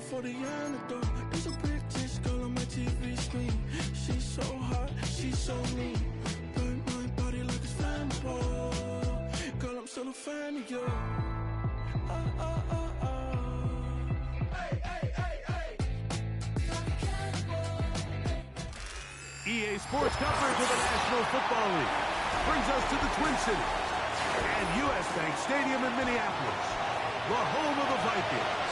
for the antidote. There's a British girl on my TV screen. She's so hot, she's so mean. Burn my body like it's flammable. Girl, I'm still a fan of you. EA Sports coverage of the National Football League brings us to the Twin Cities and U.S. Bank Stadium in Minneapolis, the home of the Vikings.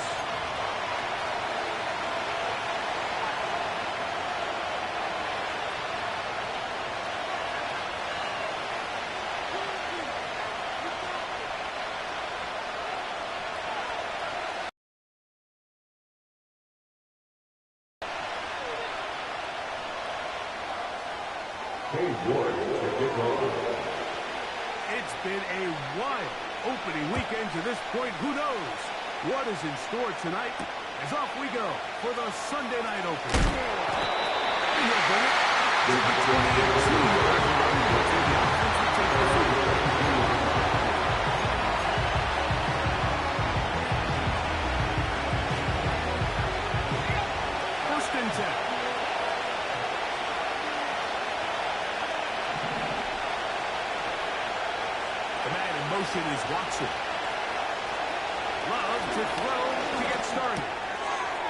It's been a wild opening weekend to this point. Who knows what is in store tonight? As off we go for the Sunday night opener. First and 10. Motion is Watson. Love to throw to get started.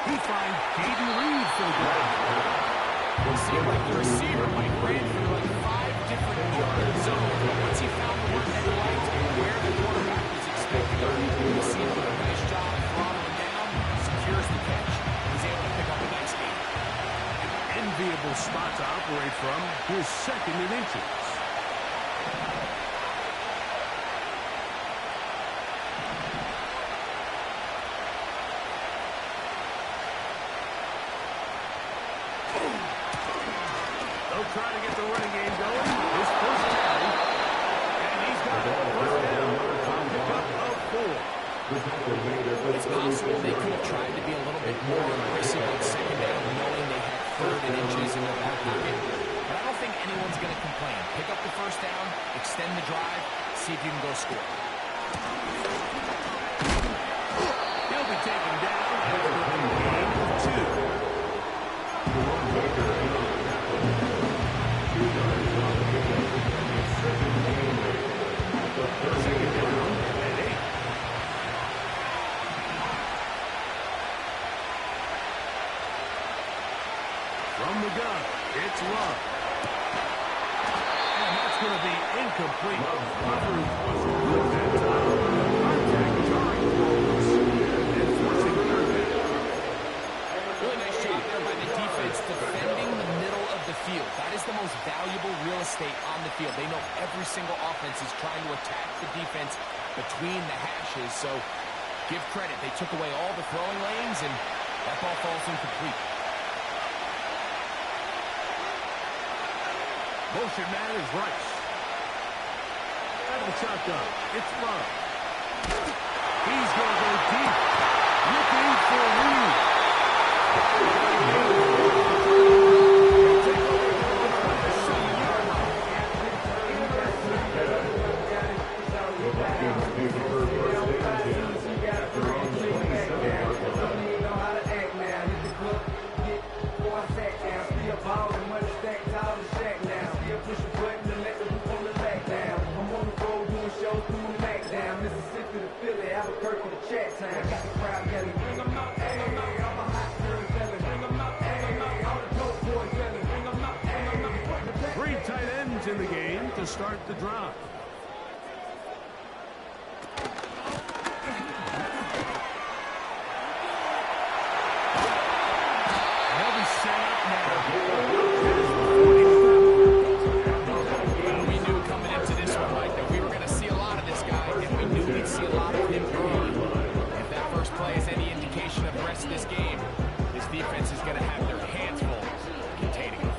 He finds Jaden Reed for the ground. It seemed like the receiver might ran through like 5 different zones, but once he found the one that he liked and where the quarterback was expecting him, he seemed to do a nice job throttling down, secures the catch, he's able to pick up the next game. An enviable spot to operate from. His second in inches. Trying to get the running game going. His first carry. And he's got it. First down. Pickup of 4. It's possible they could have tried to be a little bit more aggressive on second down, knowing they had 3rd and inches in their back pocket. But I don't think anyone's going to complain. Pick up the first down, extend the drive, see if you can go score. He'll be taken down after a gain of 2. Second down and 8. From the gun, it's Love. And that's going to be incomplete. Coverage was good that time. Contact jarring balls and forcing third down. Really nice job there by the defense defending the middle of the field. That is the most valuable real estate on the field. They know every single offense is trying to attack the defense between the hashes, so give credit. They took away all the throwing lanes, and that ball falls incomplete. Motion man is Rice. Out of the shotgun, it's Love. He's going to go deep. Looking for Reed. Three tight ends in the game to start the drive. They'll be set up now. We knew coming into this one, Mike, that we were going to see a lot of this guy, and we knew we'd see a lot of him early. If that first play is any indication of the rest of this game, this defense is going to have their hands full containing him.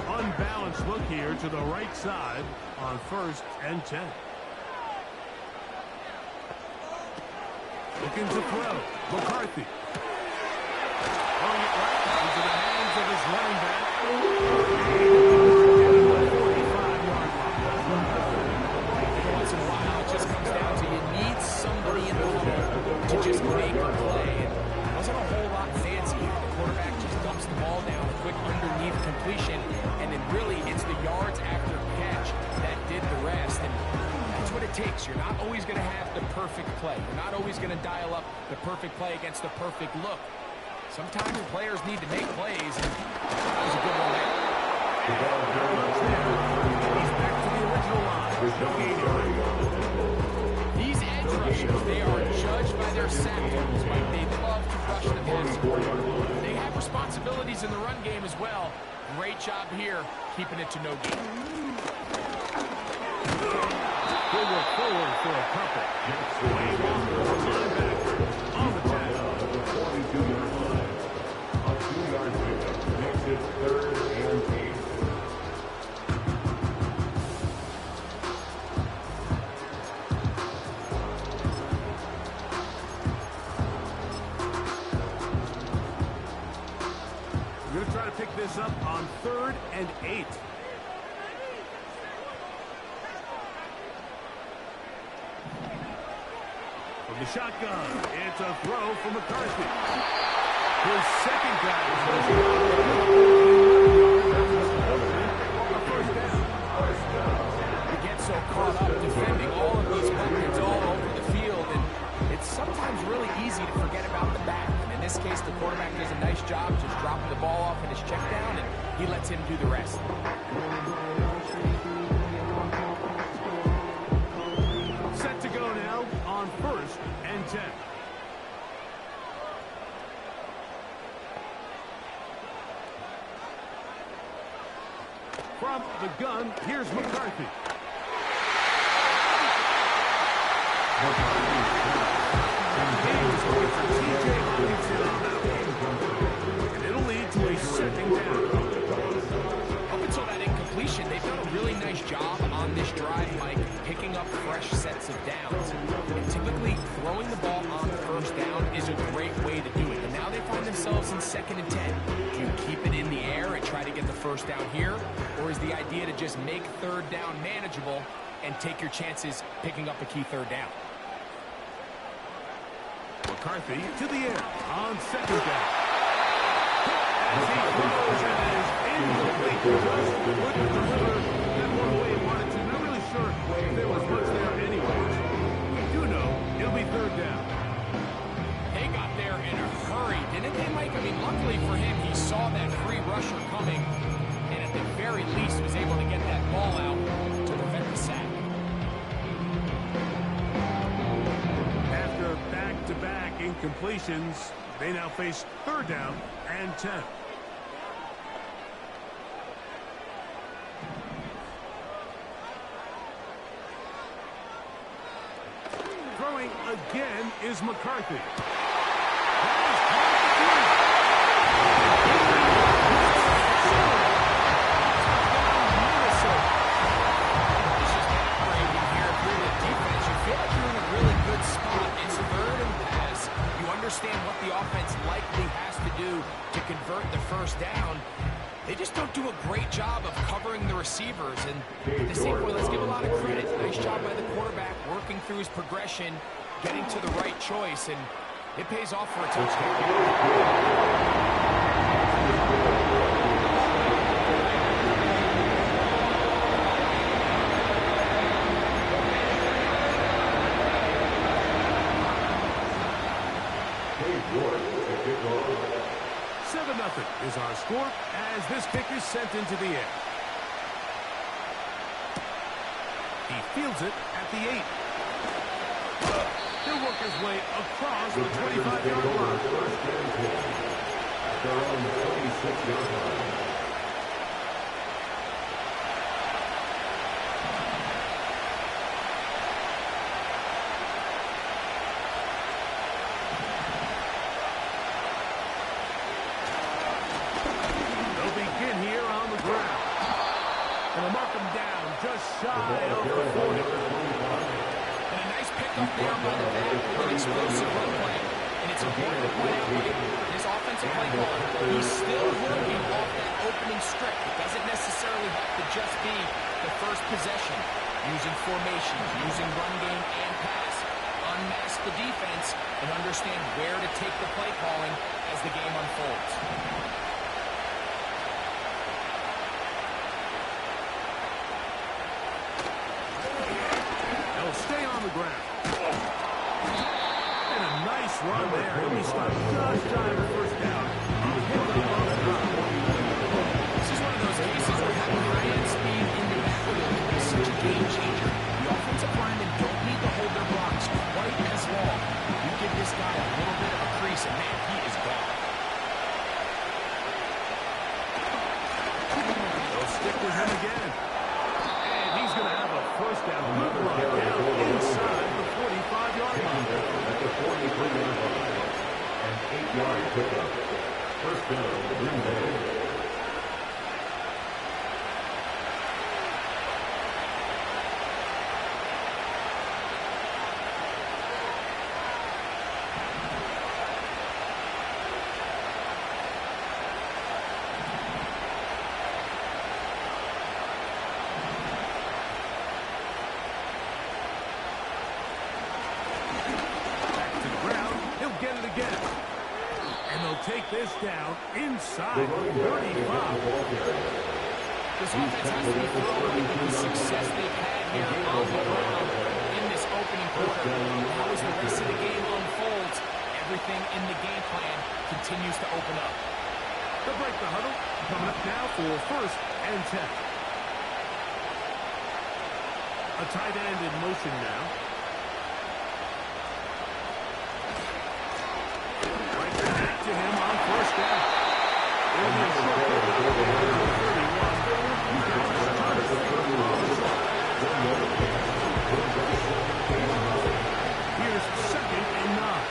Unbalanced look here to the right side on 1st and 10. Looking to throw. McCarthy. Throwing it right into the hands of his running back. 45-yard line. Once in a while, it just comes down to you need somebody in the huddle quick underneath completion, and then really it's the yards after catch that did the rest. And that's what it takes. You're not always going to have the perfect play. You're not always going to dial up the perfect play against the perfect look. Sometimes players need to make plays, and that was a good one there. He's back to the original line. No gain. These edge rushers, they are judged by their sack totals, but they love to rush the passer. They have responsibilities in the run game as well. Great job here, keeping it to no gain. He'll work forward for a couple. Wayne Walker, linebacker, on the tackle. 22-yard line. A 2-yard pickup makes it 3rd and 8. We're going to try to pick this up on 3rd and 8. From the shotgun, it's a throw from McCarthy. His second down. A first down. We get so caught up defending all of these weapons all over the field, and it's sometimes really easy to forget about the back. And in this case, the quarterback does a nice job just dropping the ball off in his check down, and he lets him do the rest. Set to go now on 1st and 10. From the gun, here's McCarthy. And it'll lead to a second down. Up until that incompletion, they've done a really nice job on this drive, Mike, picking up fresh sets of downs. And typically, throwing the ball on 1st down is a great way to do it. But now they find themselves in 2nd and 10. Do you keep it in the air and try to get the 1st down here? Or is the idea to just make 3rd down manageable and take your chances picking up a key 3rd down? McCarthy to the air on 2nd down. As he throws and is incomplete. Couldn't deliver that one the way he wanted to. Not really sure if there was much there anyway. We do know it'll be 3rd down. They got there in a hurry, didn't they, Mike? I mean, luckily for him, he saw that free rusher coming, and at the very least was able to get that ball out to prevent the sack. After back-to-back incompletions, they now face 3rd down and 10. Throwing again is McCarthy. Understand what the offense likely has to do to convert the 1st down. They just don't do a great job of covering the receivers. And at the same point, let's give a lot of credit. Nice job by the quarterback working through his progression, getting to the right choice, and it pays off for a touchdown. Is our score as this kick is sent into the air. He fields it at the 8. He'll work his way across the 25-yard line. They're on the 26-yard line. Shy of the 40. And a nice pickup there by the back with an explosive run play. And it's important to point out this offensive play caller, he's still working off that opening strip. It doesn't necessarily have to just be the first possession. Using formation, using run game and pass. Unmask the defense and understand where to take the play calling as the game unfolds. the ground. And a nice run there. He'll be stopped just shy of a first down. He'll pick up on the drop. This is one of those cases where having high-end speed in the backfield can be such a game changer. The offensive linemen don't need to hold their blocks quite as long. You give this guy a little bit of a crease, and man, he is gone. They'll stick with him again. And he's going to have a first down. Good run down inside the 45-yard line. At the 43-yard line. An 8-yard pickup. First down, Green Bay. Take this down inside 35. This offense has to be thrilled with the success they've had here on the ground in this opening quarter. Now as the rest of the game unfolds, everything in the game plan continues to open up. They'll break the huddle. Coming up now for first and 10. A tight end in motion now. To him on first down. It'll be a short Here's second and 9.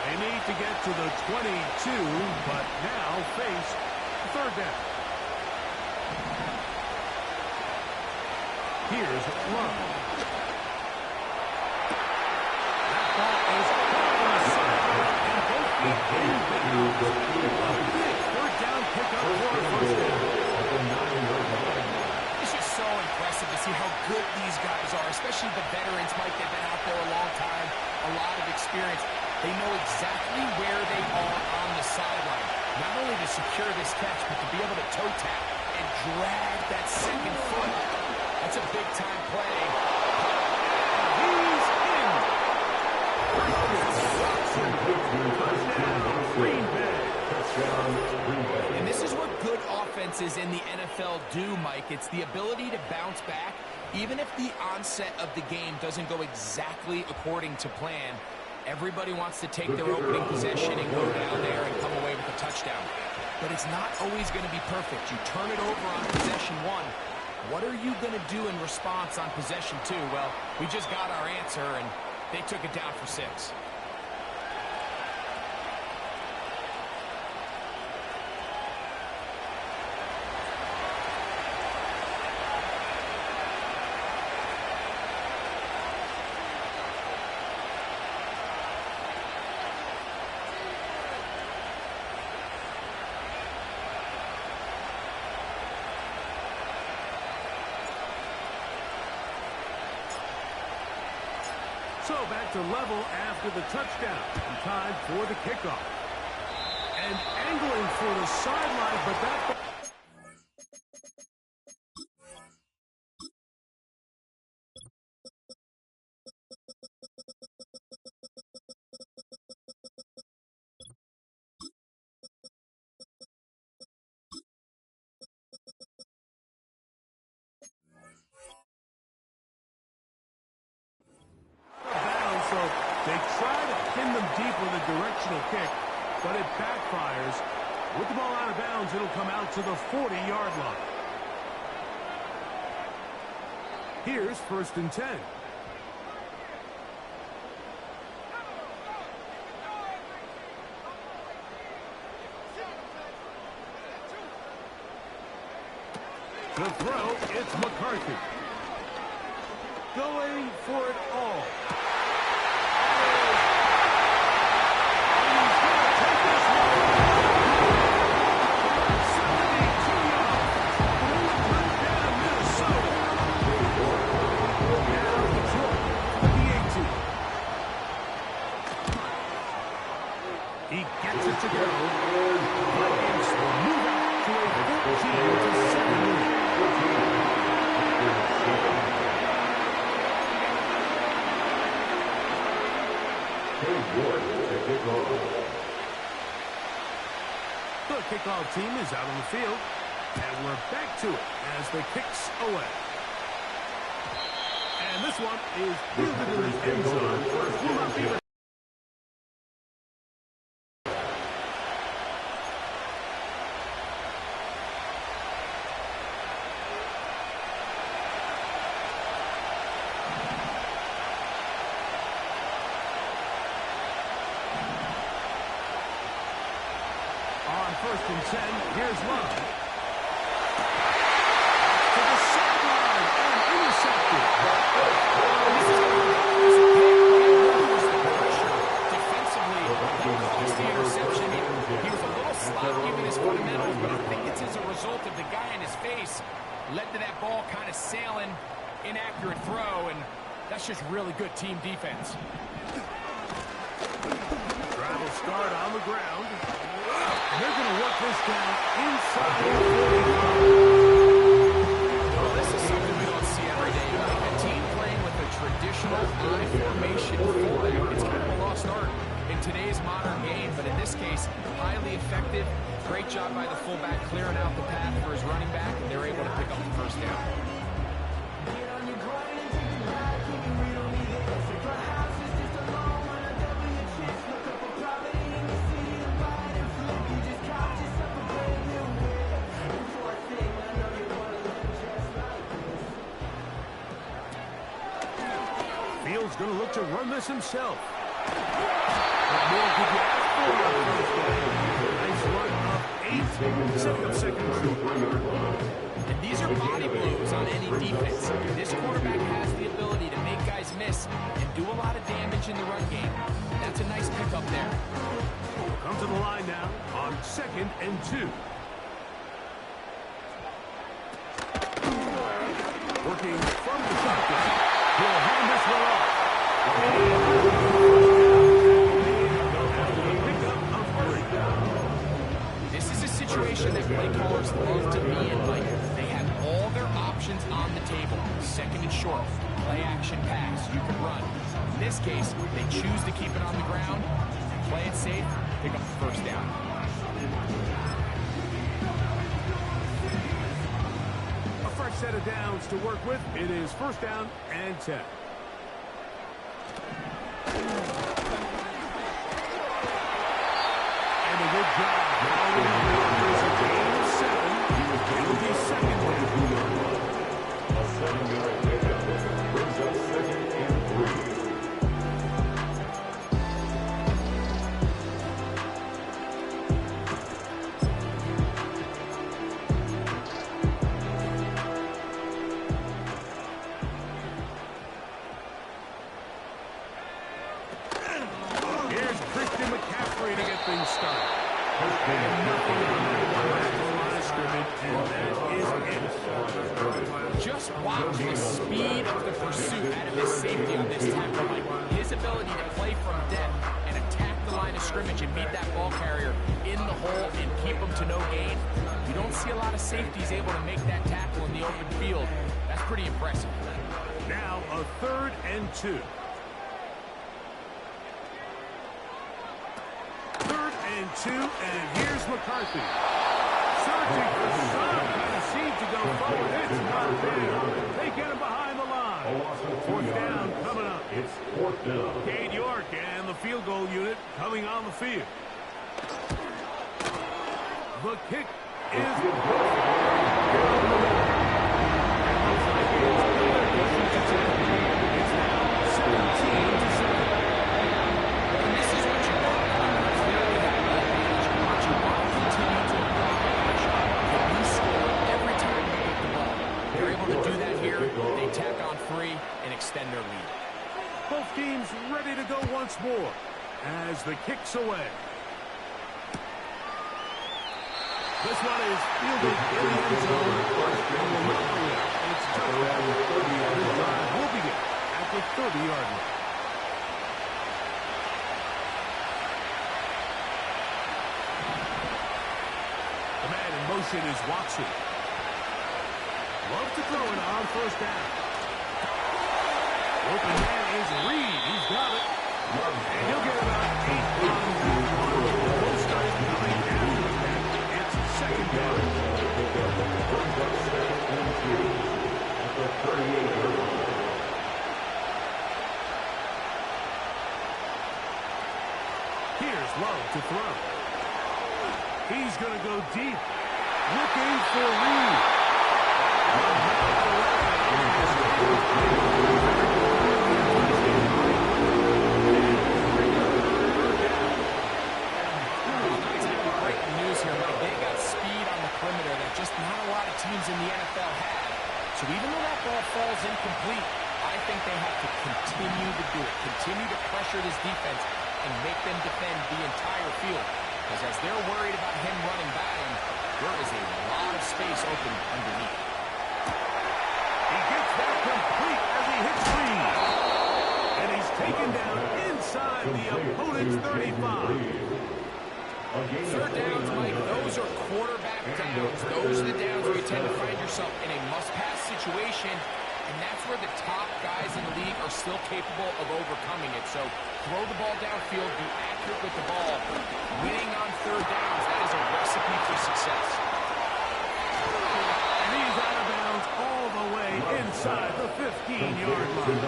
They need to get to the 22, but now face third down. Here's Love. That ball is caught on the sideline, and both feet inbound. A big third down pickup for a first down. It's just so impressive to see how good these guys are, especially the veterans. Mike, they've been out there a long time, a lot of experience. They know exactly where they are on the sideline. Not only to secure this catch, but to be able to toe tap and drag that second foot. That's a big-time play. He's in. Touchdown, Green Bay. And this is what good offenses in the NFL do, Mike. It's the ability to bounce back, even if the onset of the game doesn't go exactly according to plan. Everybody wants to take their opening possession and go down there and come away with a touchdown. But it's not always going to be perfect. You turn it over on possession 1. What are you going to do in response on possession 2? Well, we just got our answer, and they took it down for 6. So back to level after the touchdown. And time for the kickoff. And angling for the sideline, but that... So they try to pin them deep with a directional kick, but it backfires. With the ball out of bounds, it'll come out to the 40-yard line. Here's 1st and 10. To throw, it's McCarthy. Going for it all. He gets it to go. Vikings will move out to a 14-7 lead. The kickoff team is out on the field, and we're back to it as the kick's away. And this one is fielded in the end zone. Will not be the on 1st and 10, here's Love. To the sideline and intercepted. This is a the pressure defensively. He caused the interception. He was a little sloppy with his fundamentals, but I think it's as a result of the guy in his face led to that ball kind of sailing, inaccurate throw, and that's just really good team defense. Drive will start on the ground. And they're going to work this down inside the 45. Well, this is something we don't see every day. Like a team playing with a traditional I formation fullback. It's kind of a lost art in today's modern game, but in this case, highly effective. Great job by the fullback clearing out the path for his running back, and they're able to pick up the 1st down. Fields going to look to run this himself. What more could you ask for on 1st down? Nice run of 8, setting up 2nd and 2. And these are body blows on any defense. This quarterback has the ability to make guys miss and do a lot of damage in the run game. That's a nice pickup there. Come to the line now on 2nd and 2. Working from the shotgun. He'll hand this one off. This is a situation that play callers love to be in, Mike. They have all their options on the table. 2nd and short, play action pass, you can run. In this case, they choose to keep it on the ground, play it safe, pick up the 1st down. A fresh set of downs to work with. It is 1st down and 10. And a good job. Now there's a gain of 7. It'll be 2nd down. A 7-yard pickup brings up 2nd and 3. things started. And nothing on the line of scrimmage, and that is it. Just watch the speed of the pursuit out of his safety on this tackle. Like his ability to play from depth and attack the line of scrimmage and meet that ball carrier in the hole and keep him to no gain. You don't see a lot of safeties able to make that tackle in the open field. That's pretty impressive. Now a 3rd and 2. 3rd and 2, and here's McCarthy. Searching for some kind of seed to go forward. It's not there. They get him behind the line. 4th down coming up. It's 4th down. Cade York and the field goal unit coming on the field. The kick is good. Here over the middle. And those Vikings play their defense to 10. It's now 17-7. And this is what you want. Clearly have the advantage, but you want to continue to apply pressure. You score every time you get the ball. They're able to do that here. They tack on 3 and extend their lead. Both teams ready to go once more as the kick's away. This one is fielded in the end zone. And will not go in. It's touchdown. This drive will begin at the 30-yard line. The man in motion is Watson. Love to throw it on first down. Open man is Reed. He's got it. And he'll get about 8 on that one. Both starts coming after the catch. It's second down. Here's Love to throw. He's going to go deep. Looking for Reed. Teams in the NFL have. So even though that ball falls incomplete, I think they have to continue to do it. Continue to pressure this defense and make them defend the entire field. Because as they're worried about him running by him, there is a lot of space open underneath. He gets that complete as he hits Reed. And he's taken down inside the opponent's 35. Third downs, Mike, those are quarterback downs. Those are the downs where you tend to find yourself in a must-pass situation, and that's where the top guys in the league are still capable of overcoming it. So throw the ball downfield, be accurate with the ball. Winning on third downs, that is a recipe for success. And he's out of bounds all the way inside the 15-yard line.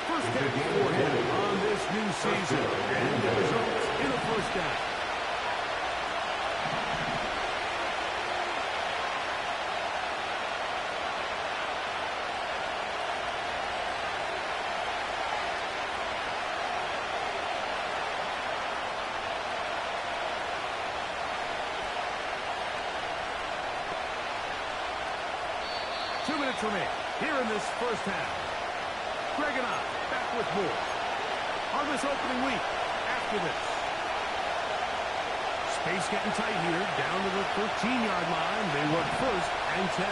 First catch for him on this new season, and the results in a first down. Remaining here in this first half. Greg and I back with more on this opening week after this. Space getting tight here, down to the 13-yard line. They work first and 10.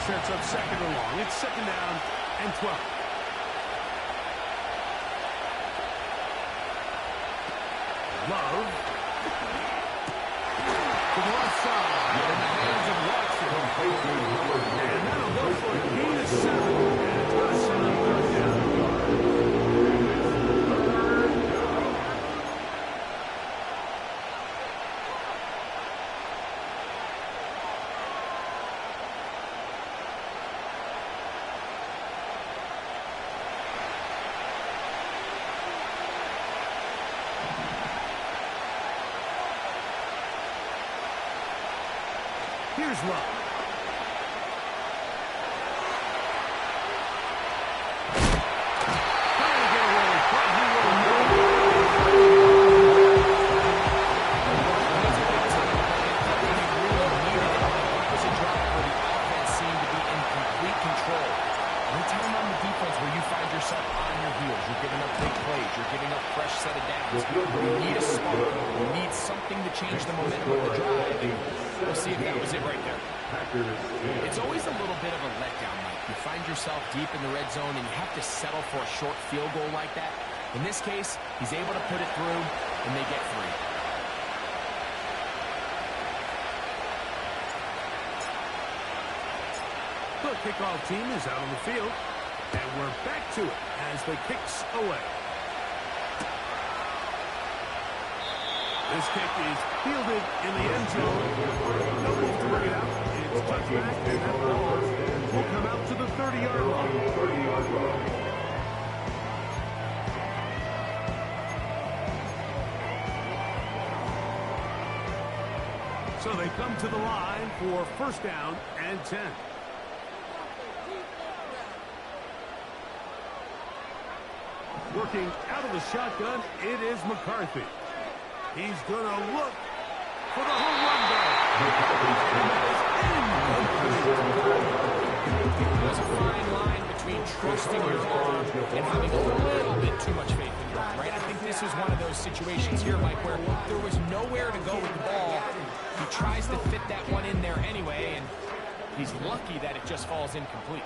Sets up second and long. It's second down and 12. Love. To the left side. In the hands of Watson. And that'll go for a gain of 7. And it's going to set up third down. Here's Love. Trying to get away, but he will not. It was a drive where the offense seemed to be in complete control. Anytime on the defense where you find yourself on your heels, you're giving up big plays, you're giving up fresh set of downs. You need a spark. You need something to change the momentum of the drive. We'll see if that was it right there. It's always a little bit of a letdown, Mike. You find yourself deep in the red zone and you have to settle for a short field goal like that. In this case, he's able to put it through, and they get 3. The kickoff team is out on the field, and we're back to it as the kick's away. This kick is fielded in the end zone. No move to bring it out. It's touchback, and that ball will come out to the 30-yard line. So they come to the line for first down and 10. Working out of the shotgun, it is McCarthy. He's going to look for the home run ball. There's a fine line between trusting your arm and having a little bit too much faith in your arm, right? I think this is one of those situations here, Mike, where there was nowhere to go with the ball. He tries to fit that one in there anyway, and he's lucky that it just falls incomplete.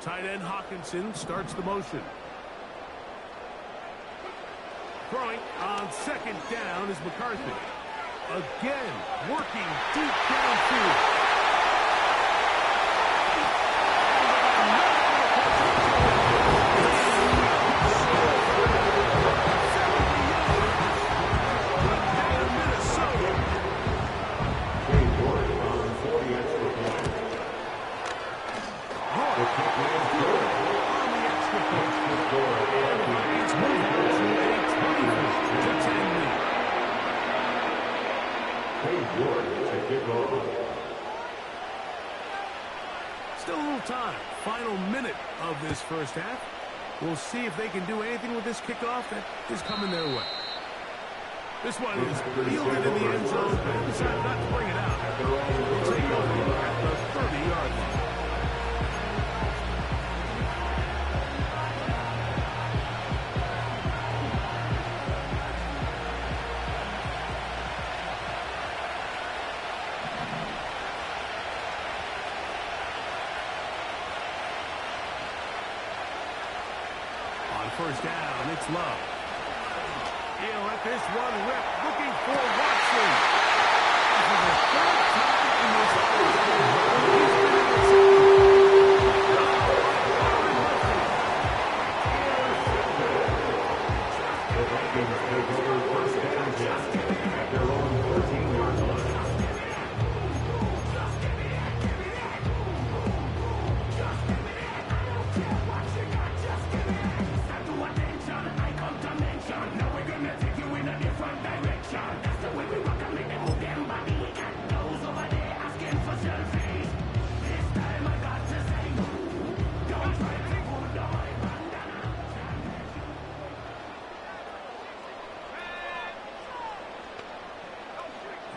Tight end Hawkinson starts the motion. Throwing on second down is McCarthy. Again, working deep downfield. Still a little time. Final minute of this first half. We'll see if they can do anything with this kickoff that is coming their way. This one is fielded in the end zone. They decide not to bring it out. We'll take over at the 30-yard line. First down, it's Love. He'll let this one rip, looking for Watson. For the third time in this the Vikings take over first down at their own 13-yard line.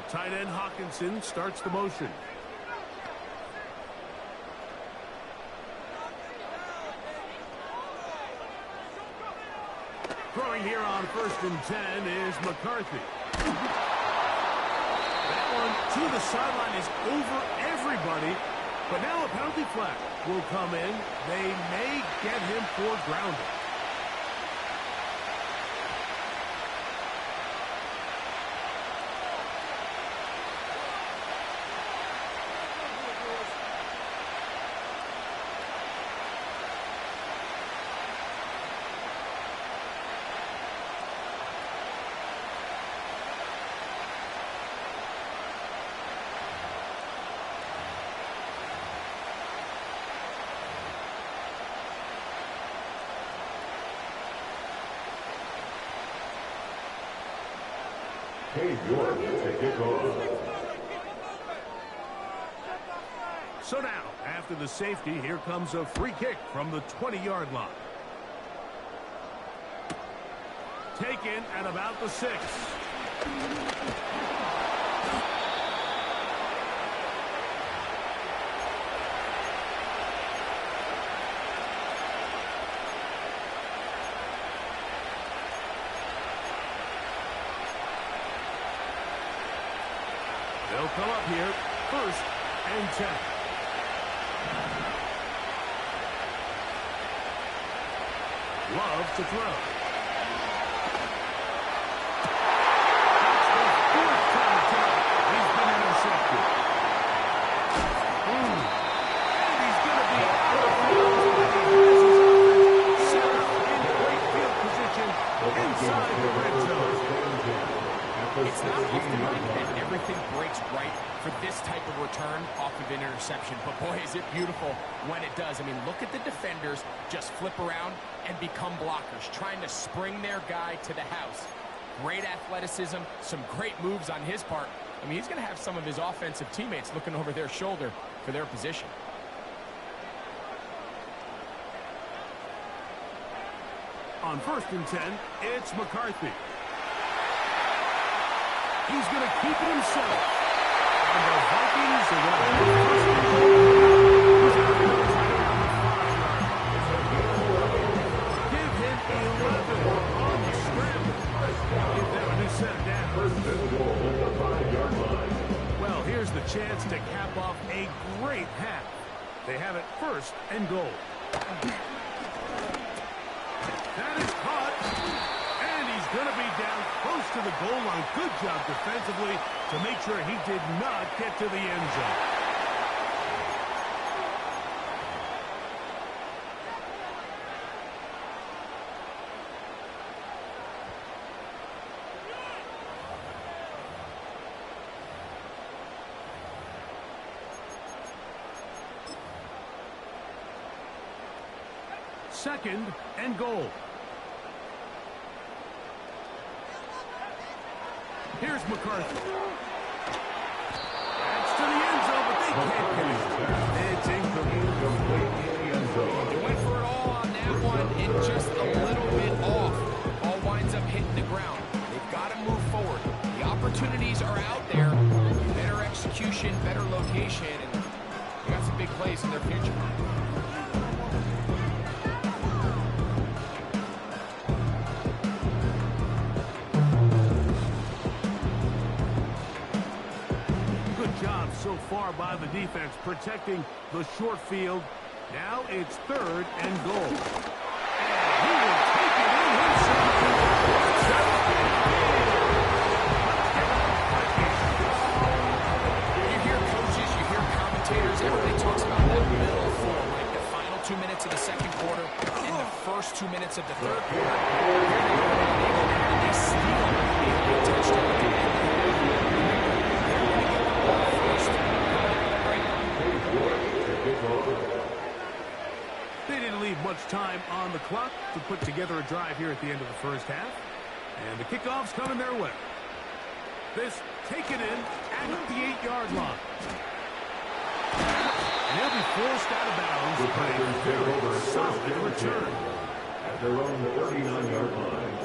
Tight end Hawkinson starts the motion. Throwing here on 1st and 10 is McCarthy. That one to the sideline is over everybody, but now a penalty flag will come in. They may get him for grounding. So now, after the safety, here comes a free kick from the 20-yard line. Taken at about the 6. They'll come up here, 1st and 10. Love to throw. That's the 4th time tonight he's been intercepted. And he's going to be out of bounds when he has his offense set up in great field position inside the red zone. It's not often that everything breaks right for this type of return off of an interception. But boy, is it beautiful when it does. I mean, look at the defenders just flip around and become blockers, trying to spring their guy to the house. Great athleticism, some great moves on his part. I mean, he's going to have some of his offensive teammates looking over their shoulder for their position. On 1st and 10, it's McCarthy. He's going to keep it himself. And the Vikings are going to have first and goal. He's out of bounds right around the 5 yard line. Give him 11 on the scramble. Give them a new set of downs. First and goal at the 5-yard line. Well, here's the chance to cap off a great half. They have it 1st and goal. That is caught. Going to be down close to the goal line. Good job defensively to make sure he did not get to the end zone. Second and goal. Here's McCarthy. That's to the end zone, but they can't finish it. It's incomplete in the end zone. They went for it all on that one and just a little bit off. Ball winds up hitting the ground. They've got to move forward. The opportunities are out there. Better execution, better location, and they got some big plays in their future. So far by the defense, protecting the short field. Now it's 3rd and goal. And he will take it in himself. You hear coaches, you hear commentators, everybody talks about that middle four, like the final 2 minutes of the second quarter and the first 2 minutes of the third quarter. And they steal a touchdown to end the half. They didn't leave much time on the clock to put together a drive here at the end of the first half. And the kickoff's coming their way. This taken in at the 8-yard line. And he'll be forced out of bounds by a very solid return. At their own 39-yard line.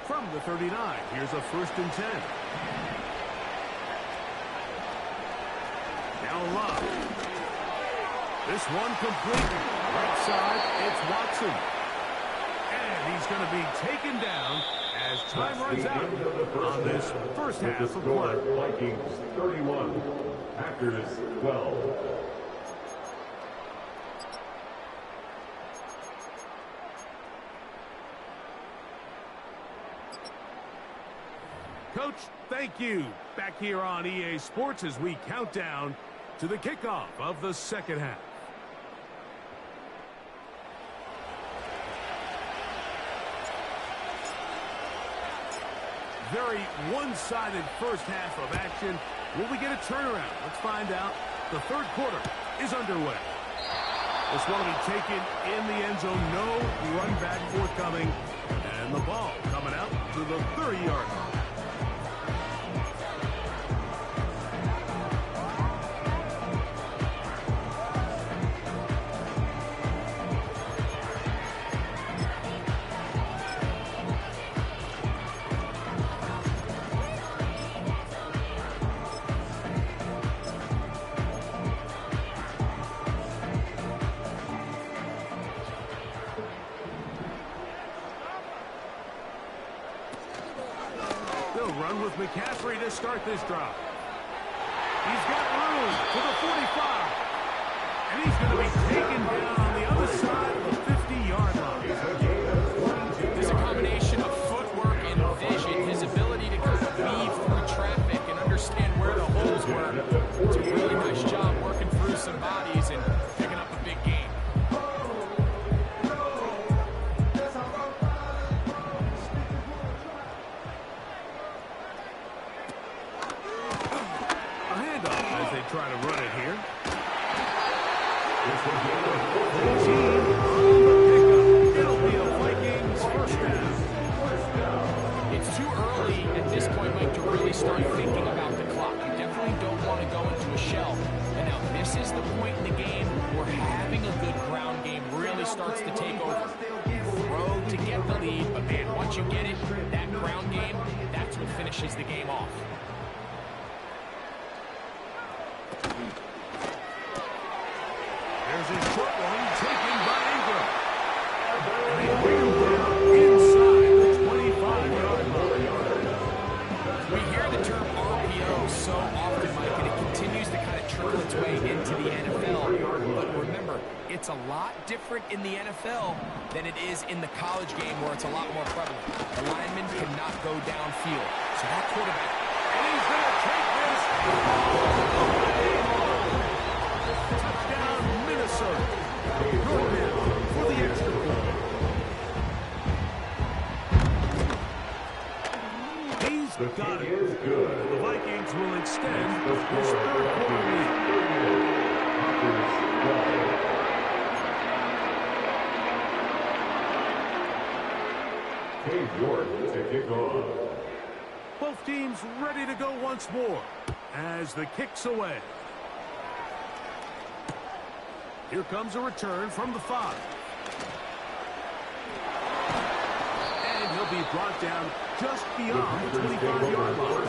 From the 39, here's a 1st and 10. Now Love. This one complete. Right side, it's Watson. And he's going to be taken down as time runs out on this first half of play. Vikings 31, Packers 12. Coach, thank you. Back here on EA Sports as we count down to the kickoff of the second half. Very one-sided first half of action. Will we get a turnaround? Let's find out. The third quarter is underway. This one will be taken in the end zone. No run back forthcoming. And the ball coming out to the 30-yard line. run with McCaffrey to start this drive. He's got room to the 45. And he's going to be taken down on the other side of the 50-yard line. There's a combination of footwork and vision, his ability to kind of weave through traffic and understand where the holes were. It's a really nice job working through some bodies and picking up a big gain. A handoff as they try to run it here. It'll be a Vikings first down. It's too early at this point, Mike, to really start thinking about the clock. You definitely don't want to go into a shell. And now this is the point in the game where having a good ground game really starts to take over. Throw to get the lead, but man, once you get it, that ground game, that's what finishes the game off. There's a short one taken by Ingram. And they bring him down inside the 25-yard line. We hear the term RPO so often, Mike, and it continues to kind of trickle its way into the NFL. But remember, it's a lot different in the NFL than it is in the college game where it's a lot more prevalent. The lineman cannot go downfield. So that quarterback, And he's going to take this all the way home. Touchdown, Minnesota. Good down for the extra point. He's got it. The Vikings will extend this third quarter lead. To kick off. Both teams ready to go once more as the kick's away. Here comes a return from the 5. And he'll be brought down just beyond the 25-yard line.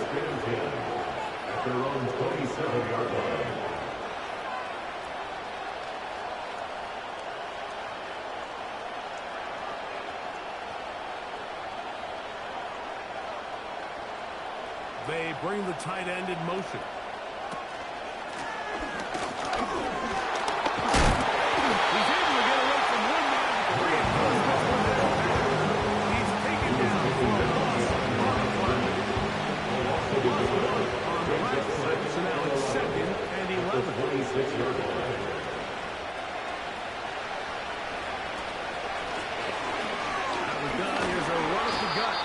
At their own 27-yard line. They bring the tight end in motion. He's able to get away from one man to 3 and force this one down. He's taken down for a loss on the flat. Lost one on the last play, so now it's 2nd and 11. 26-yard line. That was done. Here's a run up the gut.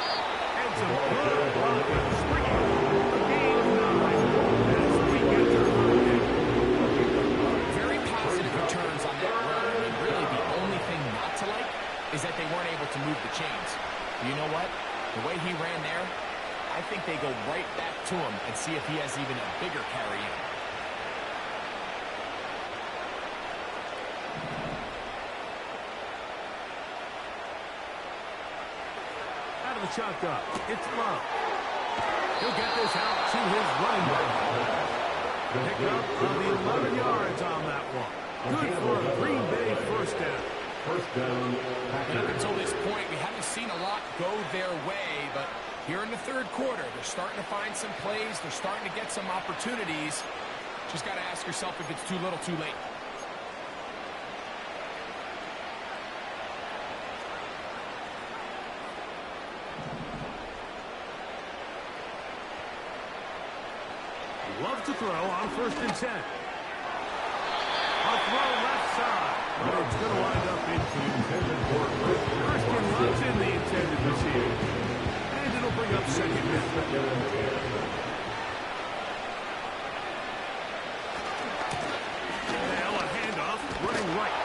And some good blocking. Springing. A gain of 9 as we get to very positive returns on that run. I mean, really the only thing not to like is that they weren't able to move the chains. But you know what? The way he ran there, I think they go right back to him and see if he has even a bigger carry in. out of the shotgun. It's Love. He'll get this out to his running back. Pick up on the 11 yards on that one. Good for a Green Bay first down. First down. And up until this point, we haven't seen a lot go their way, but here in the third quarter, they're starting to find some plays. They're starting to get some opportunities. Just got to ask yourself if it's too little, too late. Love to throw on 1st and 10. A throw left side, but it's going to wind up into intended for Christian Love's in the intended receiver. And it'll bring up 2nd down. Now a handoff, running right.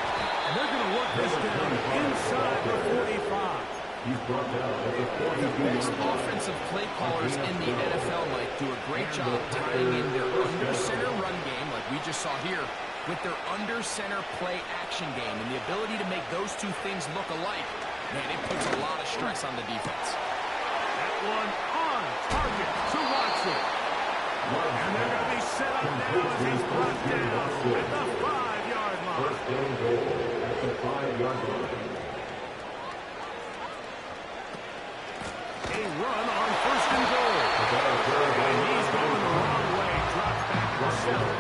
And they're going to work this down inside the 45. He's brought down at the 40. The best offensive play callers in the NFL, Mike, do a great job tying in their under-center run game, like we just saw here, with their under-center play action game. And the ability to make those two things look alike, man, it puts a lot of stress on the defense. That one on target to Watson. And they're going to be set up now as he's brought down at the 5-yard line. First down goal at the 5-yard line. A run on 1st and goal. settled.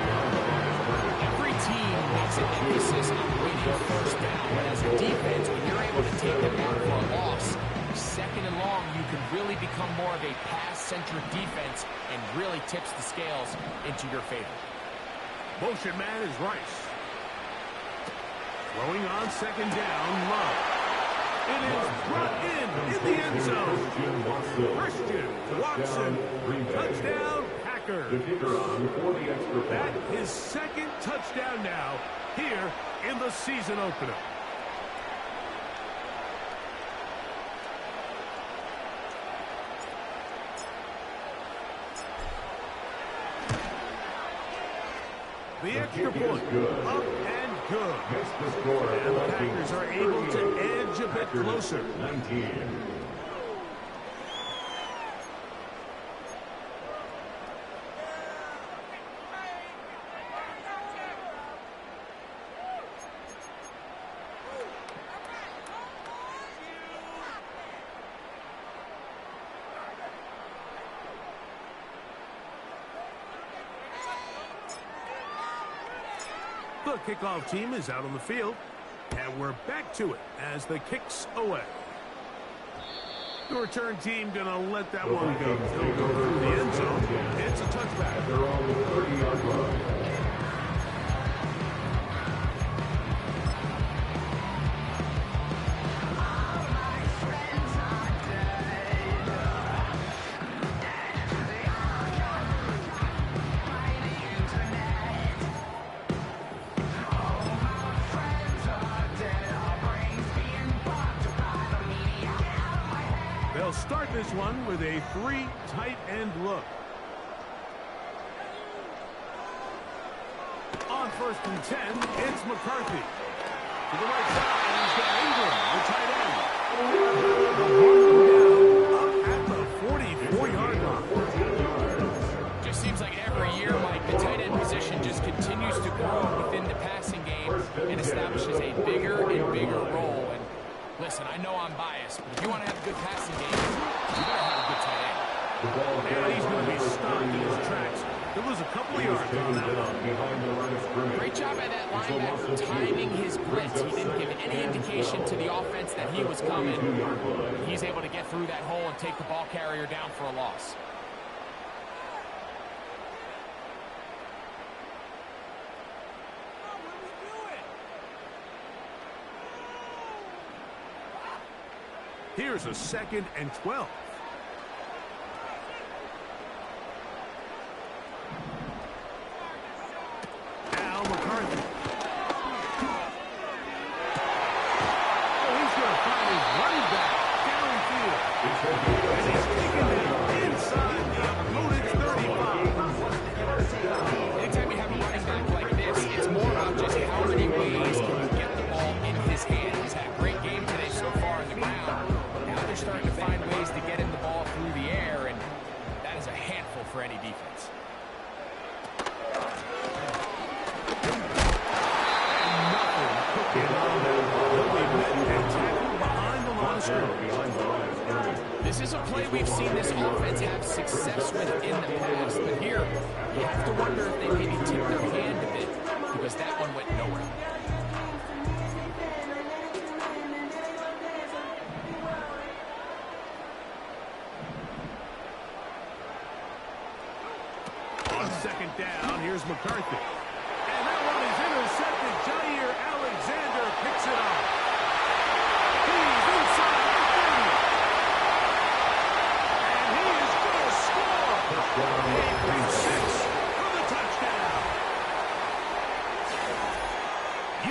Every team makes an emphasis on winning first down, but as a defense, when you're able to take them down for a loss, second and long, you can really become more of a pass-centric defense and really tips the scales into your favor. Motion man is Rice. Throwing on second down, Love. It is brought in the end zone. Christian Watson, touchdown, Packers. That is second touchdown now here in the season opener. The extra point, up and good. And the Packers are able to edge a bit closer. 19. The kickoff team is out on the field, and we're back to it as the kick's away. The return team gonna let that one go. They'll go through the end zone. It's a touchback. They're on the 30-yard line. They'll start this one with a 3 tight end look. On 1st and 10, it's McCarthy. To the right side, he's got Ingram, the tight end. Up at the 44-yard line. Just seems like every year, Mike, the tight end position just continues to grow within the passing game and establishes a bigger and bigger role. And listen, I know I'm biased, but if you want to have a good passing game, you better have a good tight end. And he's going to be stopped in his tracks. There was a couple of yards on that one. Great job by that linebacker timing his blitz. He didn't give any indication to the offense that he was coming. He's able to get through that hole and take the ball carrier down for a loss. Here's a 2nd and 12. Now McCarthy. Oh, he's going to find his running back downfield. And he's taken it inside the opponent's 35. Anytime you have a running back like this, it's more about just how many ways can you get the ball in his hand. He's had a great game today so far on the ground. Now they're starting to find ways to get him the ball through the air, and that is a handful for any defense. And nothing cooking on that. They'll be met and tackled behind the line of scrimmage. This is a play we've seen this offense have success with in the past, but here you have to wonder if they maybe tipped their hand a bit because that one went nowhere. On 2nd down, here's McCarthy. And that one is intercepted. Jair Alexander picks it up. He's inside the 30. And he is going to score. 8-6 for the touchdown.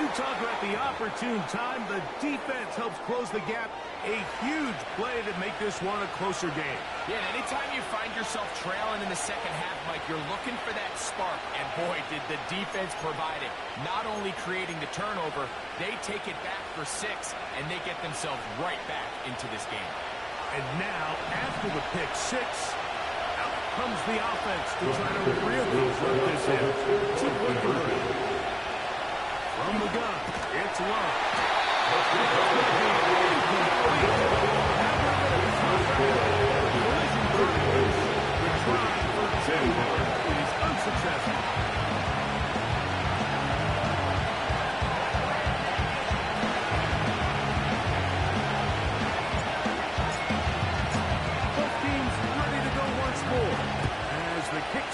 Utah got the opportune time. The defense helps close the gap. A huge play to make this one a closer game. Yeah, and anytime you find yourself trailing in the second half, Mike, you're looking for that spark. And boy, did the defense provide it. Not only creating the turnover, they take it back for 6, and they get themselves right back into this game. And now, after the pick 6, out comes the offense to try to really put this in. From the gun, it's Love. The try for 2 is unsuccessful.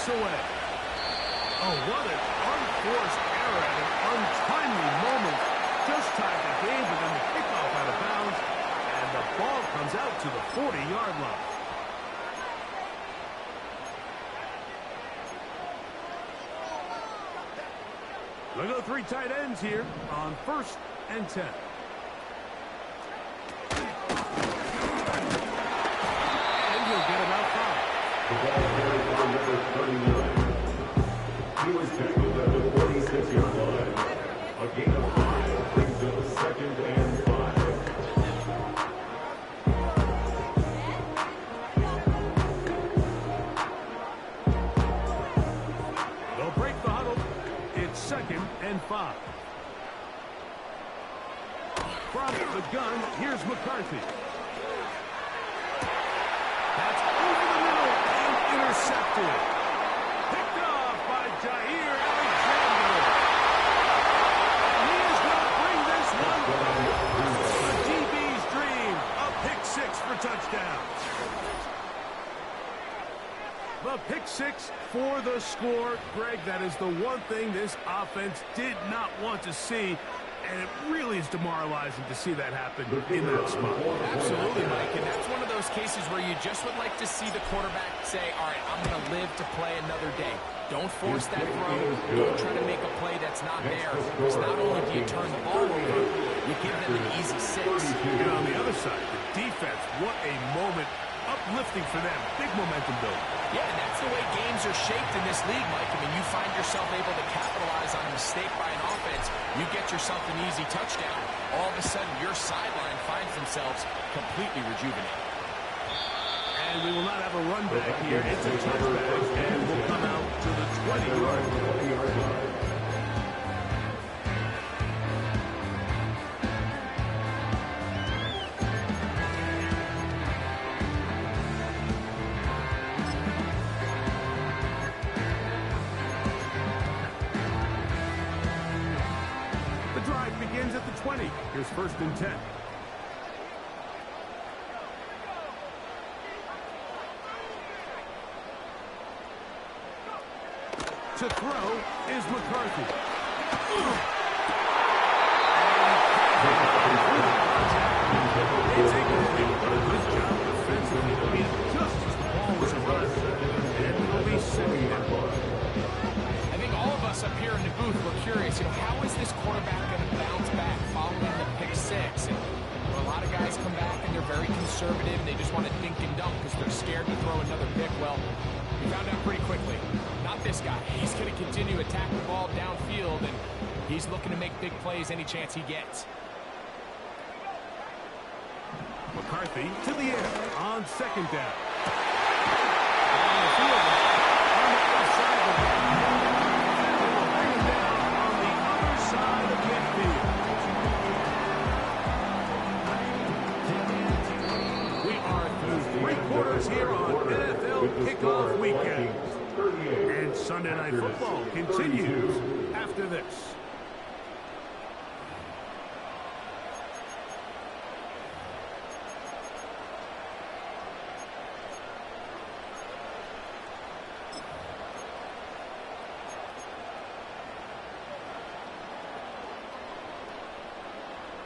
this away. Oh, what an unforced error at an untimely moment. Just tied the game, but then the kickoff out of bounds, and the ball comes out to the 40-yard line. We'll go 3 tight ends here on 1st and 10. And he'll get about 5. The ball carried by number 39. He was tackled at the 46-yard line. A gain of 5 brings up 2nd and 5. They'll break the huddle. It's 2nd and 5. From the gun, here's McCarthy. That's over the middle and intercepted. Picked off by Jair Alexander. And he is going to bring this one home. A DB's dream. A pick 6 for touchdown. The pick 6 for the score. Greg, that is the one thing this offense did not want to see. And it really is demoralizing to see that happen in that spot. Absolutely, Mike. And that's one of those cases where you just would like to see the quarterback say, all right, I'm going to live to play another day. Don't force that throw. Don't try to make a play that's not there. Because not only do you turn the ball over, you give them an easy 6. And on the other side, the defense, what a moment. Uplifting for them. Big momentum building. Yeah, and that's the way games are shaped in this league, Mike. I mean, you find yourself able to capitalize on a mistake by an offense. You get yourself an easy touchdown. All of a sudden, your sideline finds themselves completely rejuvenated. And we will not have a run back here. It's a touchback, and we'll come out to the 20-yard line. Begins at the 20. Here's 1st and 10. To throw is McCarthy. It's incomplete, but a good job defensively to beat just as the ball was arriving. And it'll be 2nd and 1. I think all of us up here in the booth were curious, how is this quarterback going to bounce back following the pick 6? And a lot of guys come back and they're very conservative and they just want to dink and dunk because they're scared to throw another pick. Well, we found out pretty quickly. Not this guy. He's going to continue to attack the ball downfield, and he's looking to make big plays any chance he gets. McCarthy to the air on 2nd down. On the field, on the outside of the bring him down on the other side of midfield. We are through 3 quarters here on NFL Kickoff Weekend. And Sunday Night Football continues after this.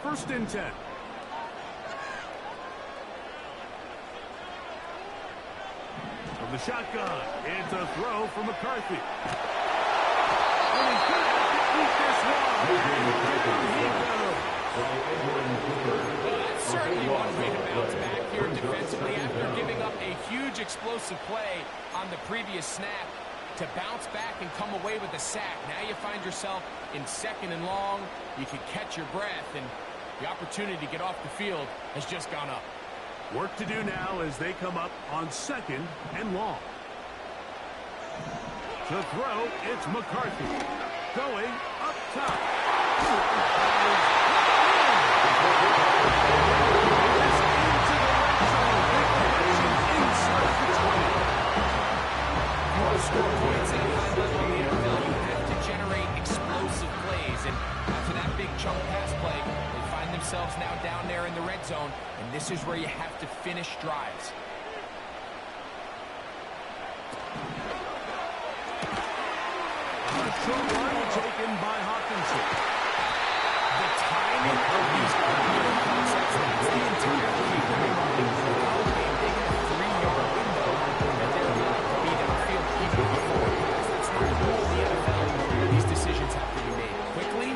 First and 10. From the shotgun, it's a throw for McCarthy. And he's going to have to keep this one. Well, that's certainly one way to bounce back here defensively after giving up a huge explosive play on the previous snap. To bounce back and come away with a sack. Now you find yourself in 2nd and long. You can catch your breath, and the opportunity to get off the field has just gone up. Work to do now as they come up on 2nd and long. To throw, it's McCarthy. Going up top. Score points at a high level in the NFL, you have to generate explosive plays. And after that big chunk pass play, they find themselves now down there in the red zone. And this is where you have to finish drives. short one taken by Hawkinson. The timing of these middle concepts, that's the entire key. Remember, in the college game, they get a 3-yard window, and they're allowed to be downfield even on a forward pass. That's not the rule in the NFL. These decisions have to be made quickly.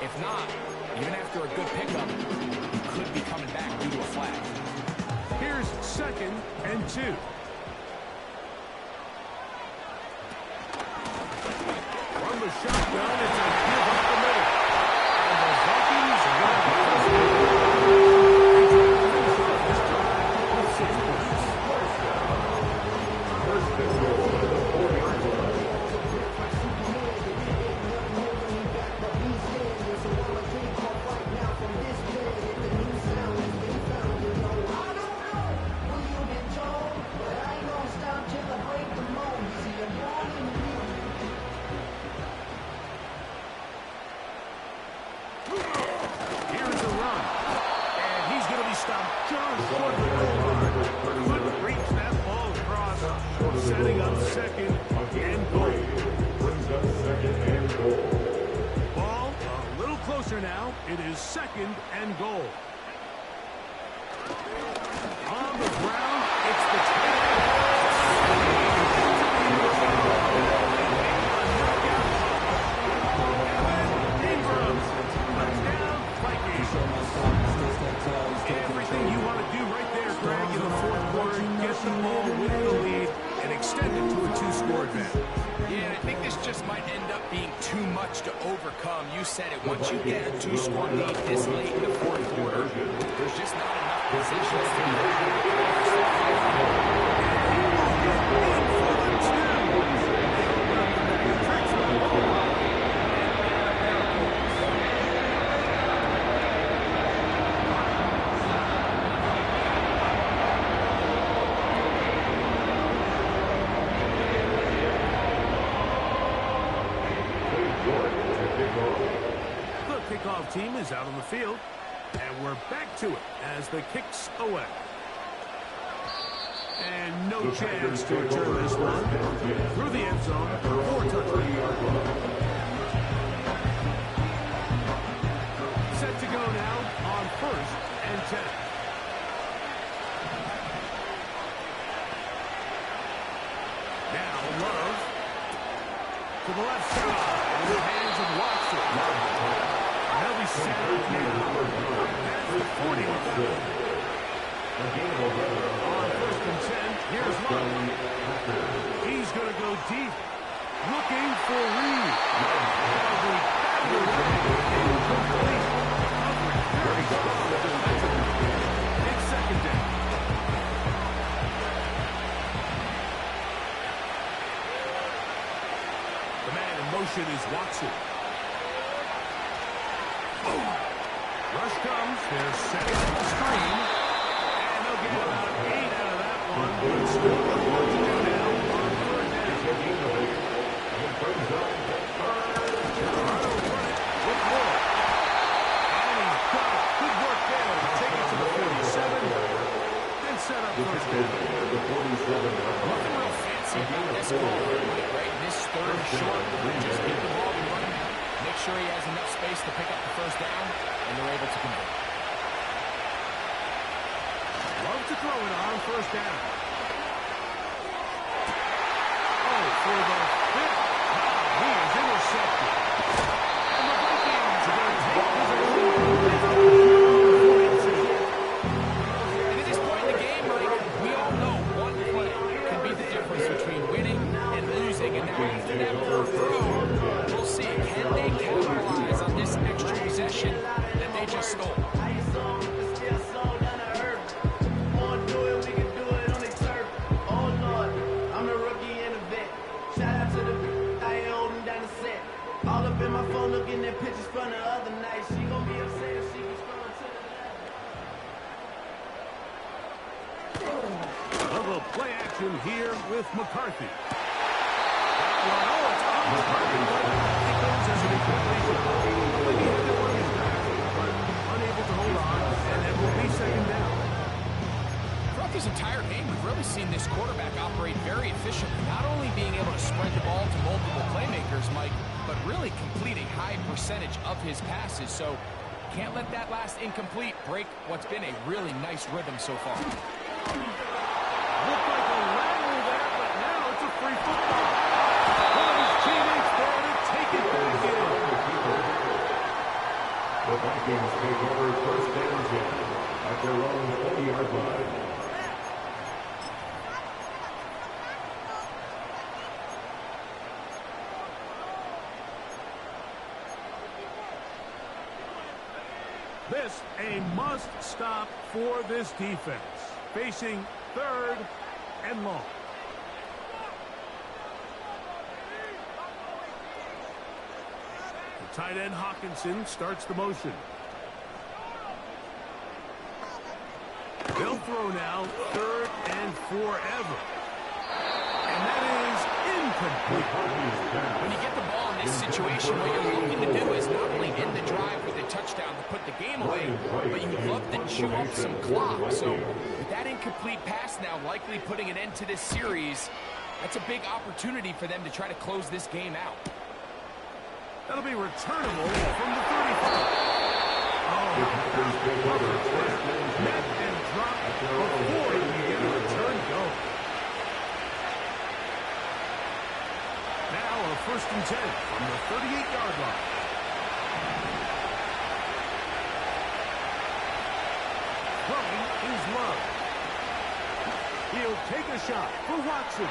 If not, even after a good pickup, he could be coming back due to a flag. Here's 2nd and 2. From the shotgun, it's a give up the middle. And the Vikings grab the first down. With 6 points. First and goal at the 40-yard line. Here's a run. And he's going to be stopped just short of the goal line. Couldn't reach that ball across. Setting up 2nd and goal. Brings up 2nd and goal. Ball a little closer now. It is 2nd and goal. On the ground, it's the tight end. Everything you want to do right there, Greg, in the 4th quarter, get the ball with the lead and extend it to a 2-score advantage. Yeah, I think this just might end up being too much to overcome. You said it. Once you get a 2-score lead this late in the 4th quarter, there's just not enough possessions to kickoff team is out on the field, and we're back to it as the kick's away. And no chance to return this one through the end zone for a touchdown. Set to go now on 1st and 10. Now Love to the left side in the hands of Watson. They'll be set up now. That's the 40 with that. On 1st and 10, here's Love. He's going to go deep, looking for Reed. It's 2nd down. The man in motion is Watson. Rush comes, they're setting up the screen, and they'll get about 8 out of that one, but still got more to do now on 3rd down. With more. And he's got it. Good work there to take it to the 47, and set up 1st down. Nothing real fancy about this call, right? This 3rd and short, just get the ball and run it. Make sure he has enough space to pick up the 1st down, and they're able to convert. Love to throw it on 1st down. Oh, for the 5th. He is intercepted. And the Vikings are going to take possession. And at this point in the game, Mike, we all know one play can be the difference between winning and losing. And now after that first throw, we'll see, can they capitalize on this extra possession that they just stole? Looking at pictures from the other night, she gon' be upset if she was going to the A little play action here with McCarthy. Oh, it's on McCarthy, but it goes as an incompletion. He had to work his back, but unable to hold on, and it will be 2nd down. Throughout this entire game, we've really seen this quarterback operate very efficiently, not only being able to spread the ball to multiple playmakers, Mike, but really completing high percentage of his passes, so can't let that last incomplete break what's been a really nice rhythm so far. Looked like a lateral there, but now it's a free football. One of his teammates there to take it back in. The Vikings take over first and 10 at their own 20-yard line. This a must-stop for this defense. Facing 3rd and long. The tight end Hawkinson starts the motion. They'll throw now 3rd and forever. And that is incomplete. When you get the ball in this situation, what you're looking to do is not only end the drive with a touchdown to put the game away, but you love to chew up some clock. So with that incomplete pass now likely putting an end to this series, that's a big opportunity for them to try to close this game out. That'll be returnable from the 35. Oh, net and drop before you get a return going. Now a 1st and 10 from the 38-yard line. Throwing is Love. He'll take a shot for Watson.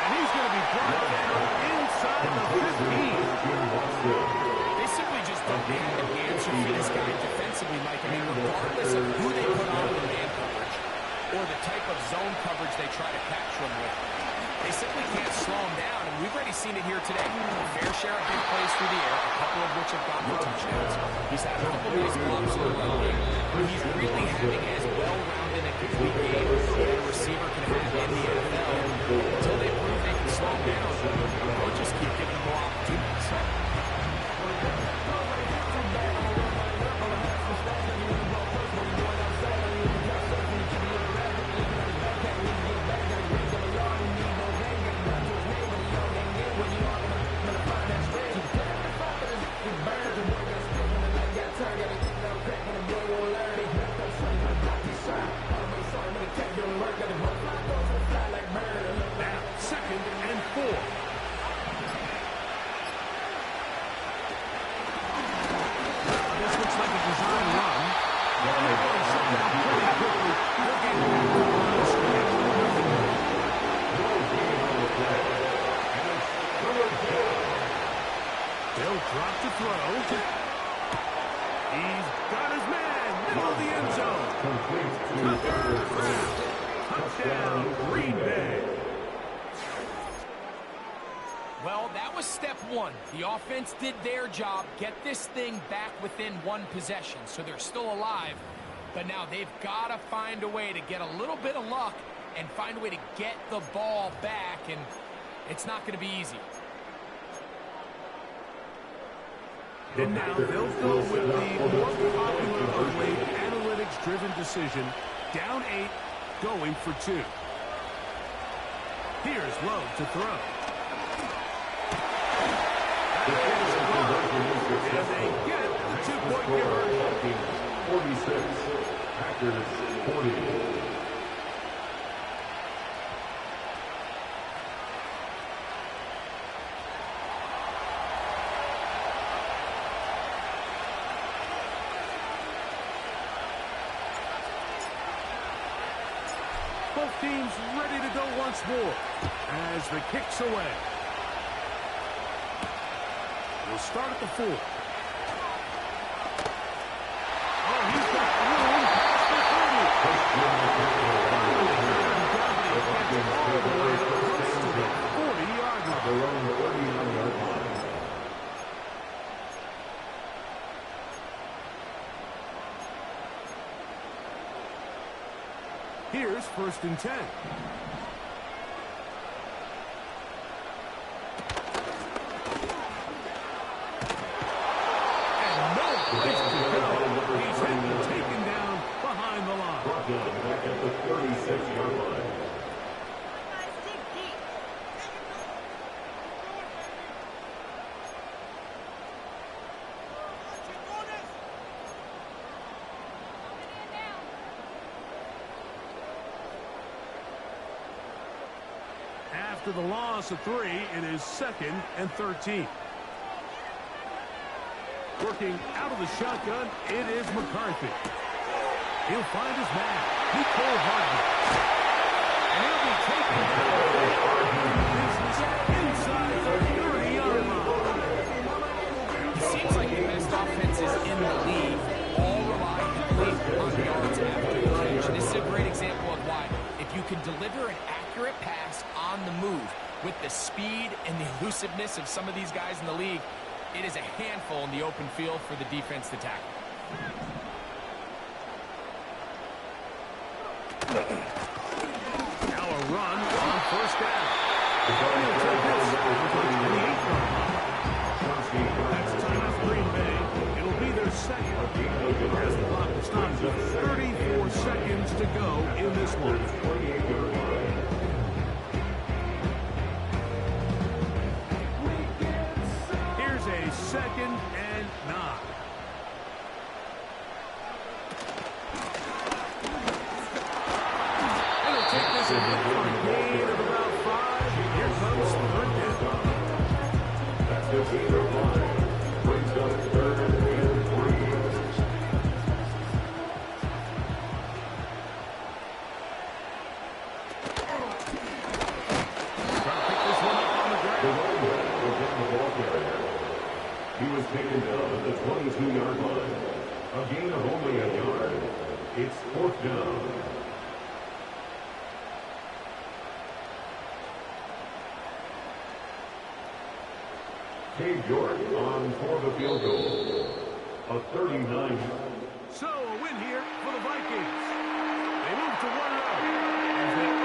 And he's going to be brought down inside the 15. They simply just don't have the answer for this guy defensively, Mike. I mean, regardless of who they put on the man coverage or the type of zone coverage they try to capture him with, they simply can't slow him down, and we've already seen it here today. A fair share of big plays through the air, a couple of which have gone for touchdowns. He's had a couple nice blocks in the run game, but he's really having as well-rounded and complete game that a receiver can have in the NFL. Until they prove they can slow him down, they'll just keep giving him more opportunities. Now 2nd and 4. This looks like a design run. Well, they're going to shut down pretty quickly. They'll get on the stretch. They'll drop to throw. He's got his man. Middle of the end zone. Tucker Kraft. Touchdown, Green Bay. Well, that was step one. The offense did their job, get this thing back within one possession, so they're still alive. But now they've got to find a way to get a little bit of luck and find a way to get the ball back, and it's not going to be easy. And now they'll go with the more popular of late analytics-driven decision. Down 8, going for 2. Here's Love to throw. And they get the 2-point conversion. 46, Packers 40. Both teams ready to go once more as the kick's away. We'll start at the 4. Oh, he's got room past the 40-yard line. Their own 39-yard line. Here's 1st and 10. And no place to go. He's been taken down behind the line. Brought down back at the 36-yard line. After the loss of 3, it is 2nd and 13. Working out of the shotgun, it is McCarthy. He'll find his man, Nicole Hardman. And he'll be taken down. Business inside the 30-yard line. It seems like the best offenses in the league all rely heavily on yards after the catch. This is a great example of why. If you can deliver an accurate pass on the move with the speed and the elusiveness of some of these guys in the league, it is a handful in the open field for the defense to tackle. Now a run on first down. He'll take this over to the 28-yard line. That's time for Green Bay. It'll be their second. As the clock will stop with 34 seconds to go in this one. Here's a 2nd and 9. It'll take this ahead for a gain of about 5. Here comes 3rd down. That's the Gator line. Brings up 3rd and 3. Trying to pick this one up on the ground. The running back was in the ball carrier. He was taken down at the 22-yard line. A gain of only a yard. It's 4th down. Cade York on for the field goal. A 39. So a win here for the Vikings. They move to 1-0 as they